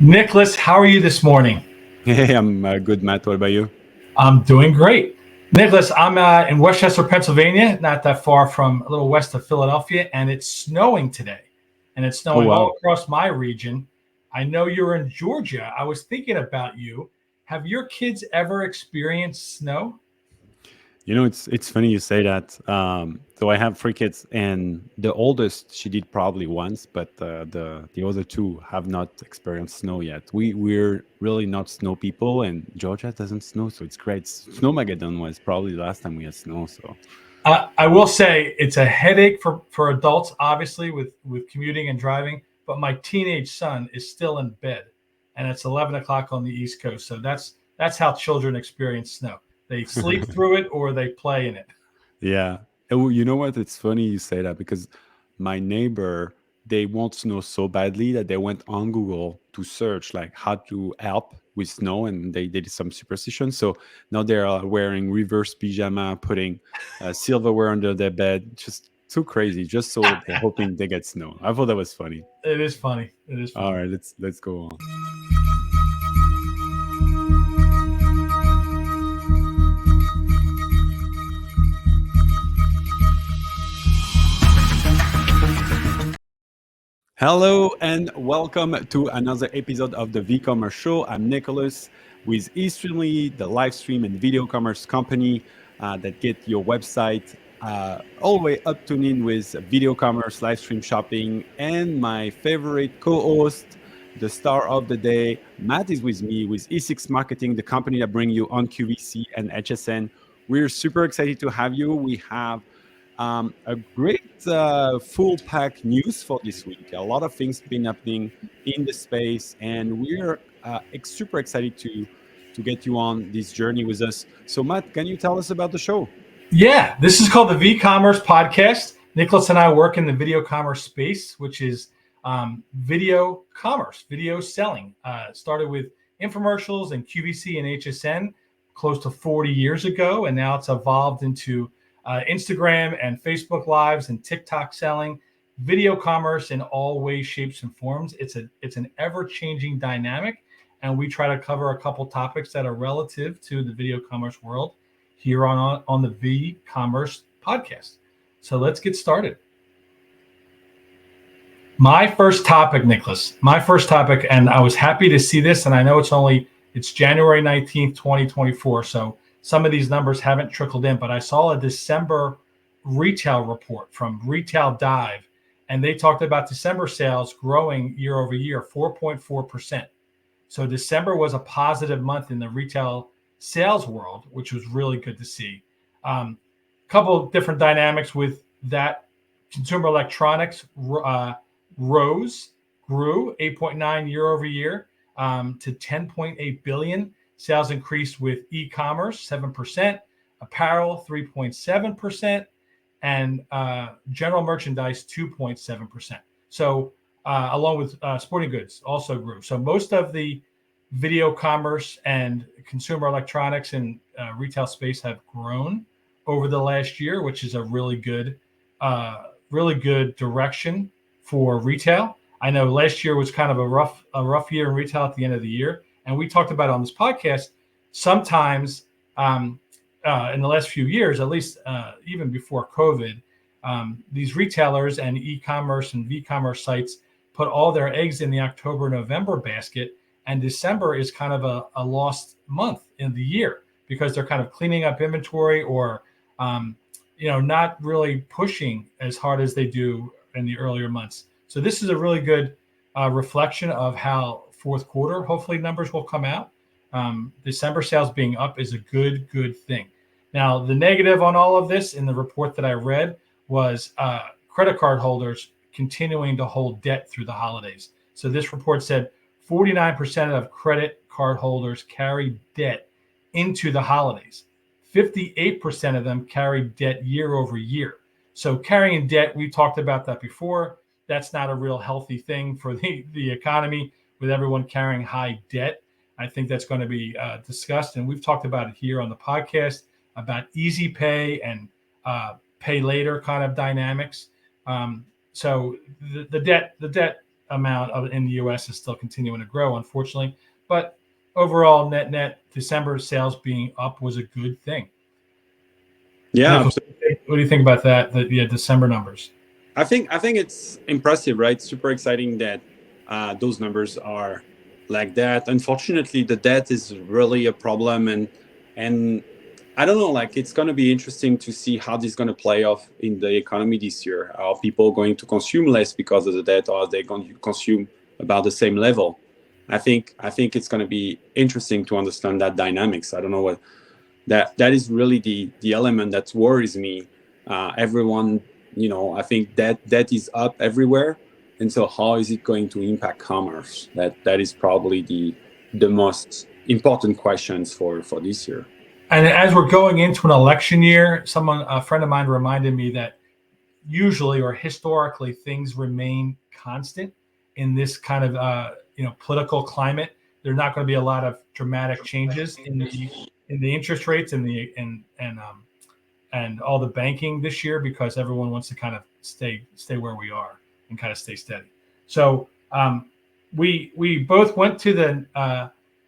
Nicholas, how are you this morning? Hey, I'm good, Matt. What about you? I'm doing great. Nicholas, I'm in Westchester, Pennsylvania, not that far from a little west of Philadelphia, and it's snowing today. And it's Oh, snowing all wow. across my region. I know you're in Georgia. I was thinking about you. Have your kids ever experienced snow? It's funny you say that. So I have three kids, and the oldest she did probably once, but the other two have not experienced snow yet. We're really not snow people, and Georgia doesn't snow, so it's great. Snowmageddon was probably the last time we had snow. So I will say it's a headache for adults, obviously, with commuting and driving. But my teenage son is still in bed, and it's 11 o'clock on the East Coast. So that's how children experience snow. They sleep through it or they play in it. yeah. Oh, you know what? It's funny you say that because my neighbor, they want snow so badly that they went on Google to search like how to help with snow, and they did some superstition. So now they're wearing reverse pajama, putting silverware under their bed, just too crazy, just so they're hoping they get snow. I thought that was funny. It is funny. It is All funny. right, let's go on. Hello and welcome to another episode of the VCommerce Show. I'm Nicholas with eStreamly, the live stream and video commerce company that get your website all the way up to in with video commerce, live stream shopping, and my favorite co-host, the star of the day, Matt is with me with E6 Marketing, the company that bring you on QVC and HSN. We're super excited to have you. We have a great full pack news for this week. A lot of things been happening in the space, and we're super excited to get you on this journey with us. So, Matt, can you tell us about the show? Yeah, this is called the VCommerce podcast. Nicholas and I work in the video commerce space, which is video commerce, video selling. Started with infomercials and QVC and HSN close to 40 years ago, and now it's evolved into Instagram and Facebook Lives and TikTok selling. Video commerce in all ways, shapes, and forms. It's an ever changing dynamic, and we try to cover a couple topics that are relative to the video commerce world here on the VCommerce podcast. So let's get started. My first topic, Nicholas, my first topic, and I was happy to see this, and I know it's January 19th, 2024. So some of these numbers haven't trickled in, but I saw a December retail report from Retail Dive, and they talked about December sales growing year over year, 4.4%. So December was a positive month in the retail sales world, which was really good to see. Couple of different dynamics with that. Consumer electronics grew 8.9 year over year to 10.8 billion. Sales increased with e-commerce 7%, apparel 3.7%, and general merchandise 2.7%. So along with sporting goods also grew. So most of the video commerce and consumer electronics and retail space have grown over the last year, which is a really good direction for retail. I know last year was kind of a rough year in retail at the end of the year, and we talked about on this podcast. Sometimes in the last few years, at least even before COVID, these retailers and e-commerce and v-commerce sites put all their eggs in the October-November basket, and December is kind of a lost month in the year because they're kind of cleaning up inventory or not really pushing as hard as they do in the earlier months. So this is a really good reflection of how fourth quarter, hopefully numbers will come out. December sales being up is a good thing. Now, the negative on all of this in the report that I read was credit card holders continuing to hold debt through the holidays. So this report said 49% of credit card holders carry debt into the holidays. 58% of them carry debt year over year. So carrying debt, we talked about that before. That's not a real healthy thing for the economy with everyone carrying high debt. I think that's going to be discussed. And we've talked about it here on the podcast about easy pay and pay later kind of dynamics. So the debt amount of in the U.S. is still continuing to grow, unfortunately. But overall, net December sales being up was a good thing. Yeah, Nicholas, absolutely. what do you think about that? The December numbers. I think it's impressive, right? Super exciting that those numbers are like that. Unfortunately, the debt is really a problem, and I don't know. Like, it's going to be interesting to see how this is going to play off in the economy this year. Are people going to consume less because of the debt, or are they going to consume about the same level? I think it's going to be interesting to understand that dynamics. I don't know what that is really the element that worries me. Everyone, I think that is up everywhere, and so how is it going to impact commerce? That is probably the most important questions for this year. And as we're going into an election year, a friend of mine reminded me that usually or historically things remain constant in this kind of political climate. There's not going to be a lot of dramatic changes in the interest rates and the and all the banking this year because everyone wants to kind of stay where we are and kind of stay steady. So we both went to the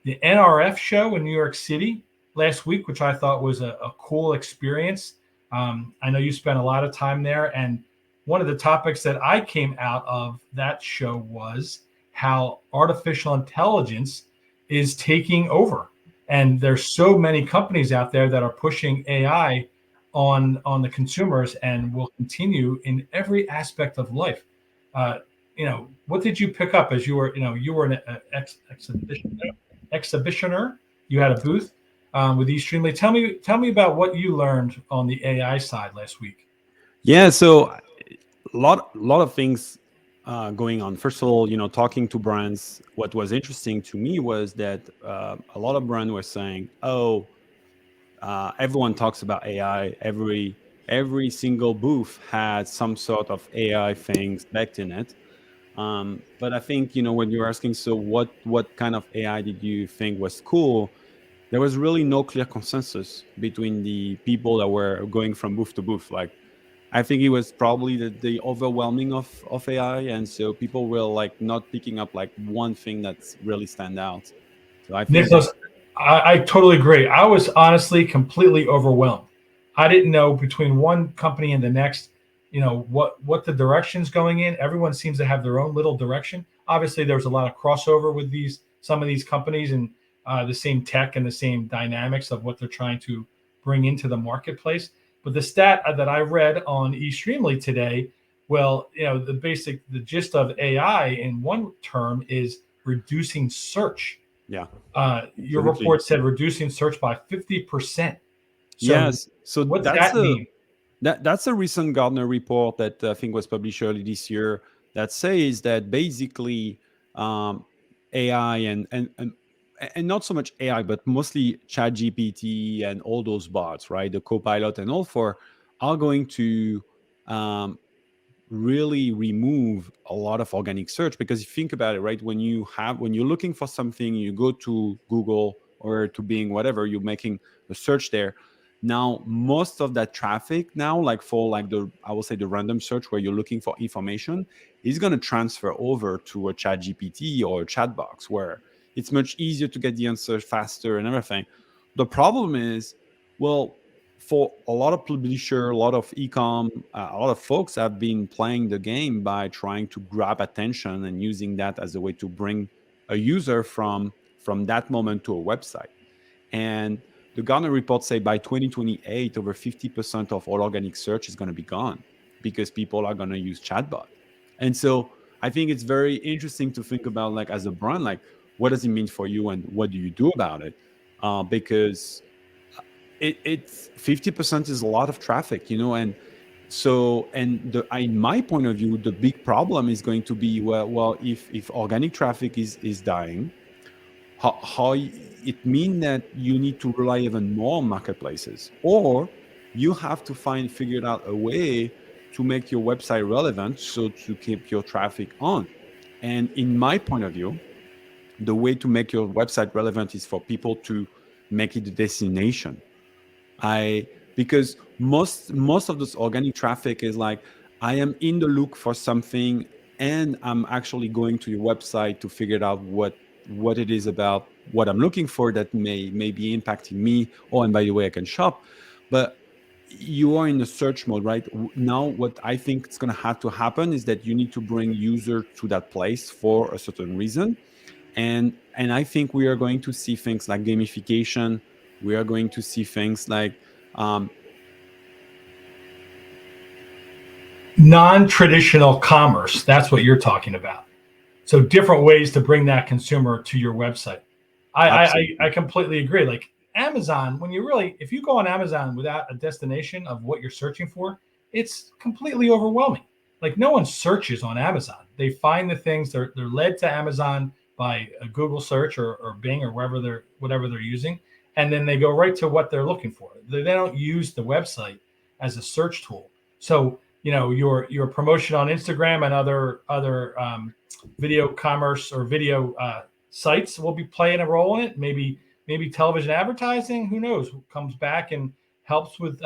NRF show in New York City last week, which I thought was a cool experience. I know you spent a lot of time there, and one of the topics that I came out of that show was how artificial intelligence is taking over. And there's so many companies out there that are pushing AI on the consumers and will continue in every aspect of life. What did you pick up as you were an exhibitioner? You had a booth with Extremely. Tell me about what you learned on the AI side last week. Yeah, so a lot of things going on. First of all, talking to brands, what was interesting to me was that a lot of brands were saying, "Oh, everyone talks about AI. Every single booth had some sort of AI things backed in it." But I think when you're asking, so what kind of AI did you think was cool? There was really no clear consensus between the people that were going from booth to booth. Like, I think it was probably the overwhelming of AI, and so people were like not picking up like one thing that's really stand out. So I think Nicholas, I totally agree. I was honestly completely overwhelmed. I didn't know between one company and the next, what the direction's going in. Everyone seems to have their own little direction. Obviously, there was a lot of crossover with some of these companies and the same tech and the same dynamics of what they're trying to bring into the marketplace. But the stat that I read on eStreamly today, well, the gist of AI in one term is reducing search. yeah, Your absolutely. report said reducing search by 50%. So Yes. So what's that mean? that's a recent Gartner report that I think was published early this year that says that basically um, AI and not so much AI, but mostly ChatGPT and all those bots, right? The Copilot and all four are going to um, really remove a lot of organic search, because if you think about it, right, when you're looking for something, you go to Google or to Bing, whatever, you're making a search there. Now most of that traffic now, like for like the, I will say, the random search where you're looking for information, is going to transfer over to a chat gpt or a chat box where it's much easier to get the answer faster and everything. The problem is, well, for a lot of publisher, a lot of ecom, a lot of folks have been playing the game by trying to grab attention and using that as a way to bring a user from that moment to a website. And the Gartner report say by 2028, over 50% of all organic search is going to be gone because people are going to use chatbot. And so I think it's very interesting to think about, like, as a brand, like, what does it mean for you and what do you do about it? Because it's 50% is a lot of traffic, and so, and in my point of view, the big problem is going to be, well, if organic traffic is dying, how it means that you need to rely even more on marketplaces, or you have to figure out a way to make your website relevant so to keep your traffic on. And in my point of view, the way to make your website relevant is for people to make it a destination. I Because most of this organic traffic is like, I am in the look for something and I'm actually going to your website to figure out what it is about what I'm looking for that may be impacting me. Oh, and by the way, I can shop. But you are in the search mode, right? Now, what I think is going to have to happen is that you need to bring user to that place for a certain reason. And I think we are going to see things like gamification. We are going to see things like um, Non-traditional commerce. That's what you're talking about. So different ways to bring that consumer to your website. I absolutely, completely agree. Like Amazon, when you really, if you go on Amazon without a destination of what you're searching for, it's completely overwhelming. Like no one searches on Amazon. They find the things, they're led to Amazon by a Google search or Bing or whatever they're using, and then they go right to what they're looking for. They don't use the website as a search tool. So your promotion on Instagram and other video commerce or video sites will be playing a role in it. Maybe television advertising. Who knows? Comes back and helps with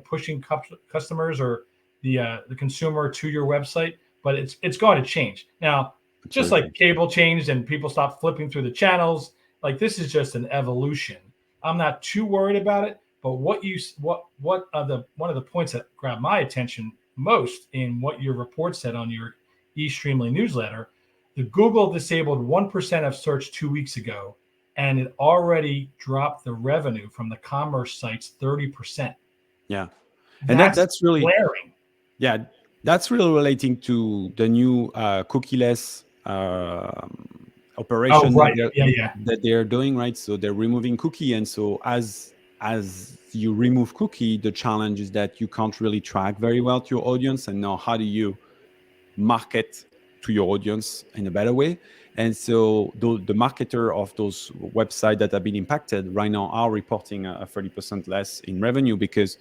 pushing customers or the consumer to your website. But it's going to change now. Just like absolutely. cable changed and people stopped flipping through the channels, like this is just an evolution. I'm not too worried about it. But what are the one of the points that grabbed my attention most in what your report said on your eStreamly newsletter, the Google disabled 1% of search 2 weeks ago, and it already dropped the revenue from the commerce sites 30%. Yeah, and That's that's really, glaring. yeah, that's really relating to the new cookieless Oh, operation right. Yeah, yeah. that they're doing, right? So they're removing cookie, and so as you remove cookie, the challenge is that you can't really track very well to your audience, and now how do you market to your audience in a better way? And so the marketer of those websites that have been impacted right now are reporting a 30% less in revenue because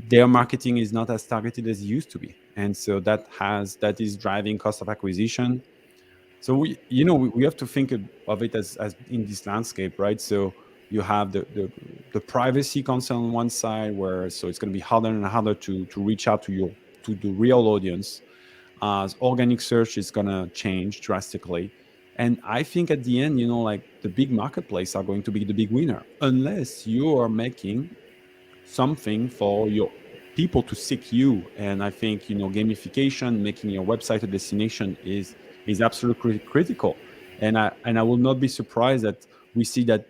their marketing is not as targeted as it used to be, and so that is driving cost of acquisition. So we have to think of it as in this landscape, right? So you have the privacy concern on one side, where so it's going to be harder and harder to reach out to the real audience. As organic search is going to change drastically, and I think at the end, like the big marketplace are going to be the big winner, unless you are making something for your people to seek you. And I think gamification, making your website a destination is absolutely critical. And I will not be surprised that we see that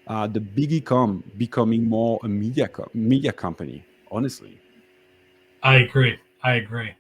the big ecom becoming more a media company, honestly. I agree. I agree.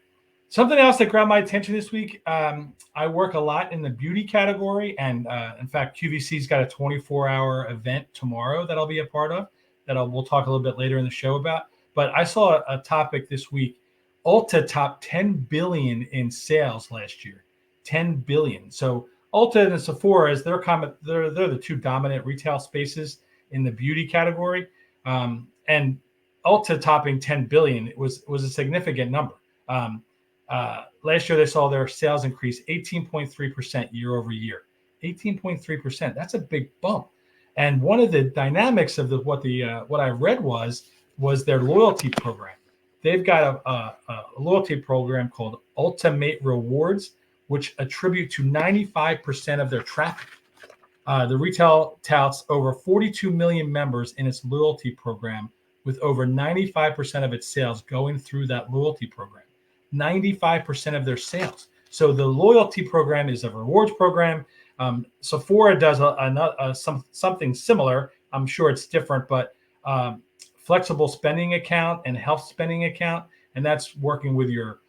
Something else that grabbed my attention this week. I work a lot in the beauty category, and in fact, QVC's got a 24-hour event tomorrow that I'll be a part of. We'll talk a little bit later in the show about. But I saw a topic this week. Ulta topped 10 billion in sales last year. 10 billion. So Ulta and Sephora, they're the two dominant retail spaces in the beauty category. And Ulta topping 10 billion was a significant number. Um, Last year, they saw their sales increase 18.3% year over year. 18.3%. That's a big bump. And one of the dynamics of what I read was their loyalty program. They've got a loyalty program called Ultimate Rewards, which attribute to 95% of their traffic. The retail touts over 42 million members in its loyalty program, with over 95% of its sales going through that loyalty program. 95% of their sales. So the loyalty program is a rewards program. Sephora does something similar. I'm sure it's different, but flexible spending account and health spending account, and that's working with your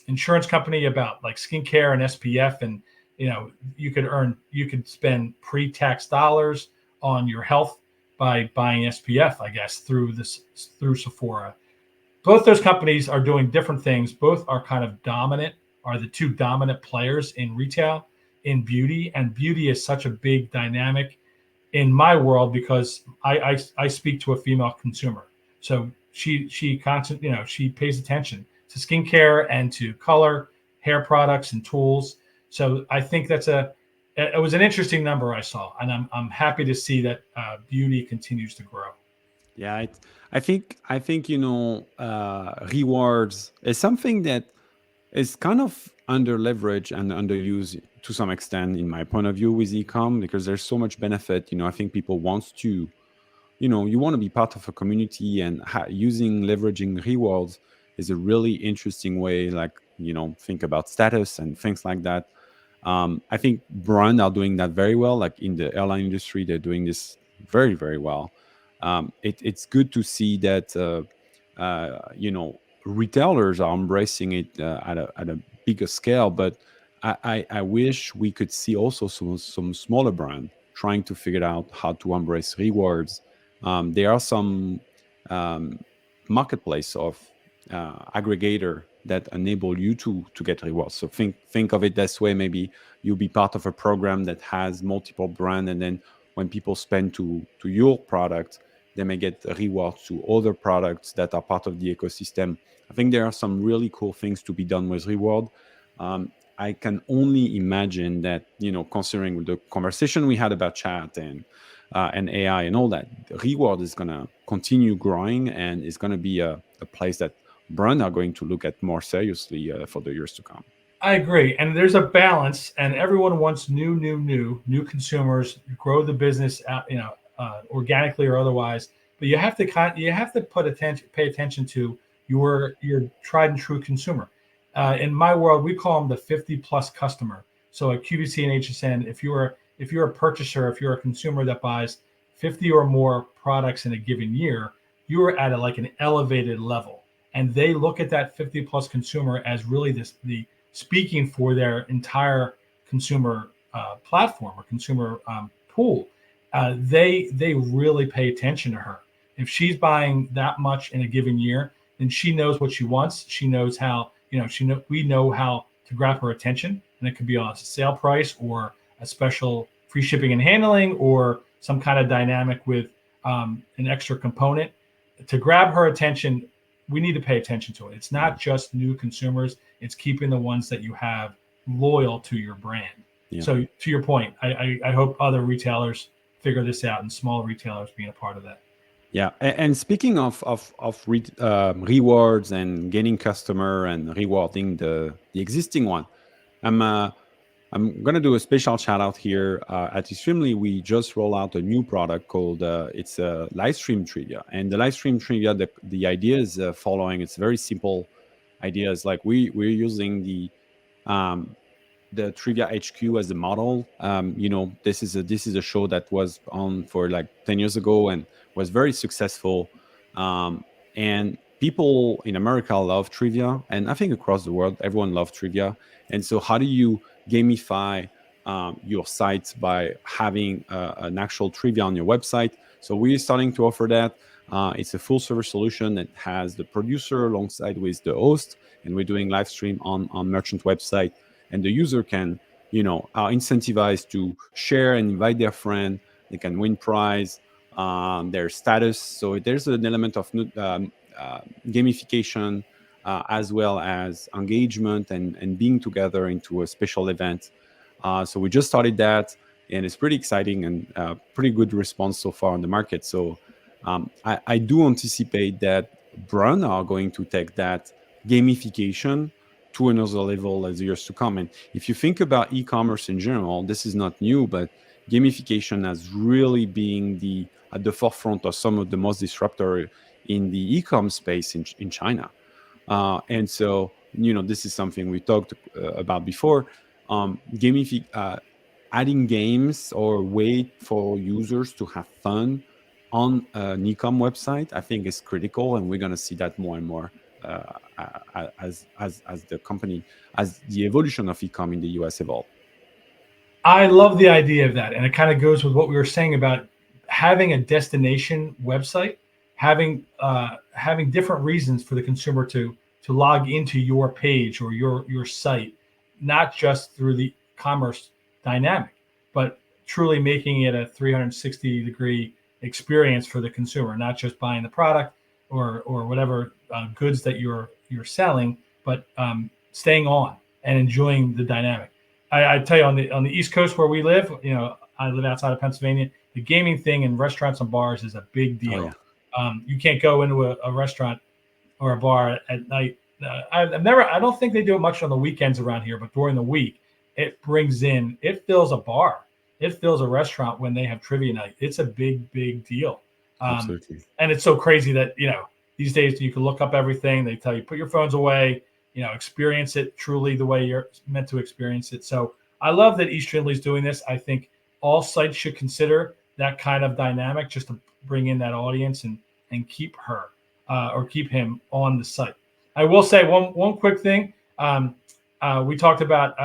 insurance company about like skincare and SPF, and you could spend pre-tax dollars on your health by buying SPF, I guess, through Sephora. Both those companies are doing different things. Both are kind of dominant, are the two dominant players in retail, in beauty. And beauty is such a big dynamic in my world because I speak to a female consumer. So she pays attention to skincare and to color, hair products and tools. So I think it was an interesting number I saw, and I'm happy to see that beauty continues to grow. Yeah, I think rewards is something that It's kind of under leveraged and underused to some extent, in my point of view, with ecom, because there's so much benefit. I think people want to, you want to be part of a community, and using leveraging rewards is a really interesting way. Like, think about status and things like that. I think brands are doing that very well. Like in the airline industry, they're doing this very, very well. It's good to see that retailers are embracing it at a bigger scale. But I wish we could see also some smaller brand trying to figure out how to embrace rewards. There are some um, marketplace of aggregator that enable you to get rewards. So think of it this way. Maybe you'll be part of a program that has multiple brand, and then when people spend to your product, they may get rewards to other products that are part of the ecosystem. I think there are some really cool things to be done with reward. I can only imagine that, considering the conversation we had about chat and AI and all that, the reward is going to continue growing, and is going to be a place that brands are going to look at more seriously for the years to come. I agree, and there's a balance, and everyone wants new consumers, grow the business out, organically or otherwise. But you have to pay attention to your tried and true consumer. In my world, we call them the 50 plus customer. So at QVC and HSN, if you're a purchaser, if you're a consumer that buys 50 or more products in a given year, you're at like an elevated level, and they look at that 50 plus consumer as really the speaking for their entire consumer platform or consumer pool. They really pay attention to her. If she's buying that much in a given year, then she knows what she wants. She knows how, we know how to grab her attention, and it could be on a sale price or a special free shipping and handling, or some kind of dynamic with an extra component to grab her attention. We need to pay attention to it. It's not just new consumers, it's keeping the ones that you have loyal to your brand. Yeah. So to your point, I hope other retailers figure this out, and small retailers being a part of that. Yeah, and speaking of rewards and gaining customer and rewarding the existing one, I'm gonna do a special shout out here. At Extremely, we just roll out a new product called it's a live stream trivia. And the live stream trivia, the idea is following. It's very simple ideas. Like we're using the Trivia HQ as a model. This is a show that was on for like 10 years ago and was very successful. And people in America love trivia, and I think across the world, everyone loves trivia. And so, how do you gamify your site by having an actual trivia on your website? So we're starting to offer that. It's a full service solution that has the producer alongside with the host, and we're doing live stream on merchant website. And the user can, are incentivized to share and invite their friend. They can win prize, their status. So there's an element of gamification as well as engagement and being together into a special event. So we just started that, and it's pretty exciting and pretty good response so far on the market. So I do anticipate that brands are going to take that gamification to another level as years to come. And if you think about e-commerce in general, this is not new, but gamification has really been at the forefront of some of the most disruptor in the e-com space in China. And so, this is something we talked about before. Adding games or way for users to have fun on an e-com website, I think is critical, and we're going to see that more and more as the evolution of e-com in the US evolve. I love the idea of that, and it kind of goes with what we were saying about having a destination website, having different reasons for the consumer to log into your page or your site, not just through the commerce dynamic, but truly making it a 360-degree experience for the consumer, not just buying the product or whatever goods that you're selling, but staying on and enjoying the dynamic. I tell you, on the East Coast where we live, I live outside of Pennsylvania. The gaming thing in restaurants and bars is a big deal. Oh, yeah. You can't go into a restaurant or a bar at night I don't think they do it much on the weekends around here, but during the week, it fills a bar, it fills a restaurant when they have trivia night. It's a big deal. Um, Absolutely. and it's so crazy that, these days you can look up everything. They tell you, put your phones away, experience it truly the way you're meant to experience it. So I love that East Trinley's doing this. I think all sites should consider that kind of dynamic just to bring in that audience and keep her or keep him on the site. I will say one quick thing. We talked about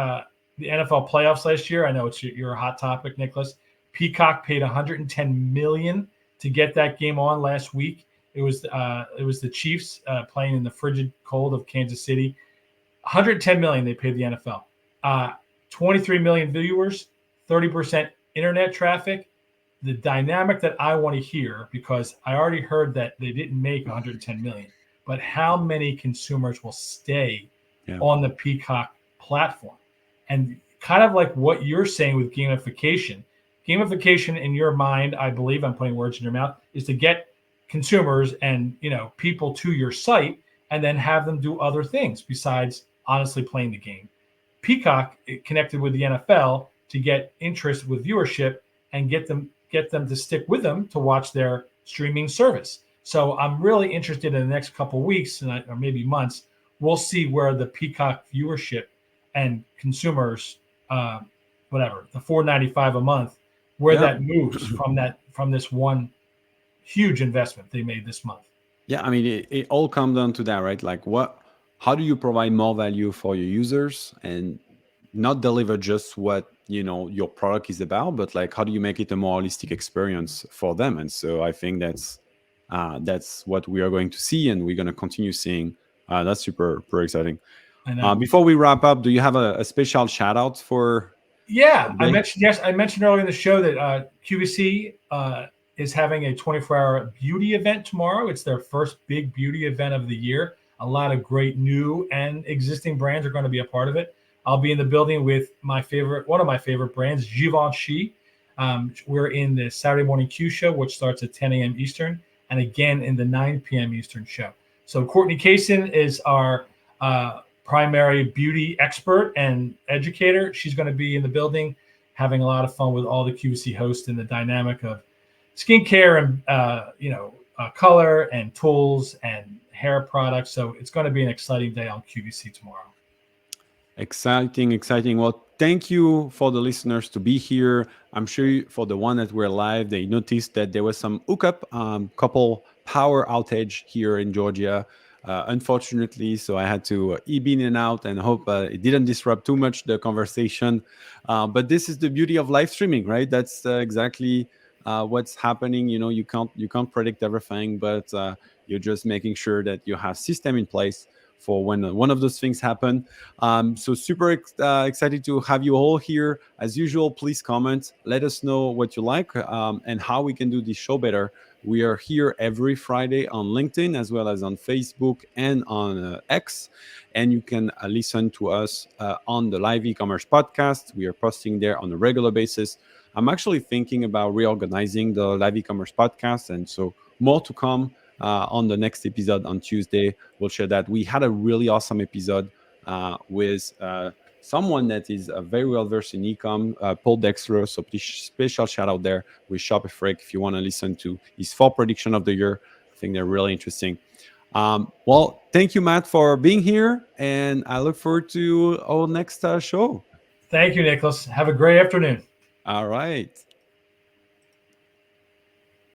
the NFL playoffs last year. I know it's your hot topic, Nicholas. Peacock paid 110 million to get that game on last week. It was the Chiefs playing in the frigid cold of Kansas City. 110 million they paid the NFL. 23 million viewers, 30% internet traffic. The dynamic that I want to hear, because I already heard that they didn't make 110 million, but how many consumers will stay on the Peacock platform? And kind of like what you're saying with gamification. Gamification in your mind, I believe, I'm putting words in your mouth, is to get consumers and people to your site and then have them do other things besides honestly playing the game. Peacock connected with the NFL to get interest with viewership and get them to stick with them to watch their streaming service. So I'm really interested in the next couple of weeks or maybe months. We'll see where the Peacock viewership and consumers, whatever, the $4.95 a month, where that moves from this one huge investment they made this month. Yeah, I mean, it all comes down to that, right? Like, how do you provide more value for your users and not deliver just what your product is about, but like how do you make it a more holistic experience for them? And so I think that's what we are going to see, and we're going to continue seeing. That's super exciting. I know. Before we wrap up, do you have a special shout out for? Yeah, I mentioned earlier in the show that QVC is having a 24-hour beauty event tomorrow. It's their first big beauty event of the year. A lot of great new and existing brands are going to be a part of it. I'll be in the building with one of my favorite brands, Givenchy. We're in the Saturday Morning Q show, which starts at 10 a.m. Eastern, and again in the 9 p.m. Eastern show. So Courtney Kaysen is our primary beauty expert and educator. She's going to be in the building having a lot of fun with all the QVC hosts and the dynamic of skincare and color and tools and hair products. So it's going to be an exciting day on QVC tomorrow. Exciting. Well, thank you for the listeners to be here. I'm sure for the one that were live, they noticed that there was some hookup, couple power outage here in Georgia, unfortunately. So I had to ebb in and out and hope it didn't disrupt too much the conversation. But this is the beauty of live streaming, right? That's exactly what's happening. You can't predict everything, but you're just making sure that you have system in place for when one of those things happen. So super excited to have you all here. As usual, please comment. Let us know what you like and how we can do this show better. We are here every Friday on LinkedIn as well as on Facebook and on X. And you can listen to us on the Live E-commerce podcast. We are posting there on a regular basis. I'm actually thinking about reorganizing the Live E-commerce podcast. And so more to come. On the next episode on Tuesday, we'll share that. We had a really awesome episode with someone that is very well versed in e-com, Paul Dexter. So special shout out there with Shopify if you want to listen to his 4 prediction of the year. I think they're really interesting. Well, thank you, Matt, for being here, and I look forward to our next show. Thank you, Nicholas. Have a great afternoon. All right.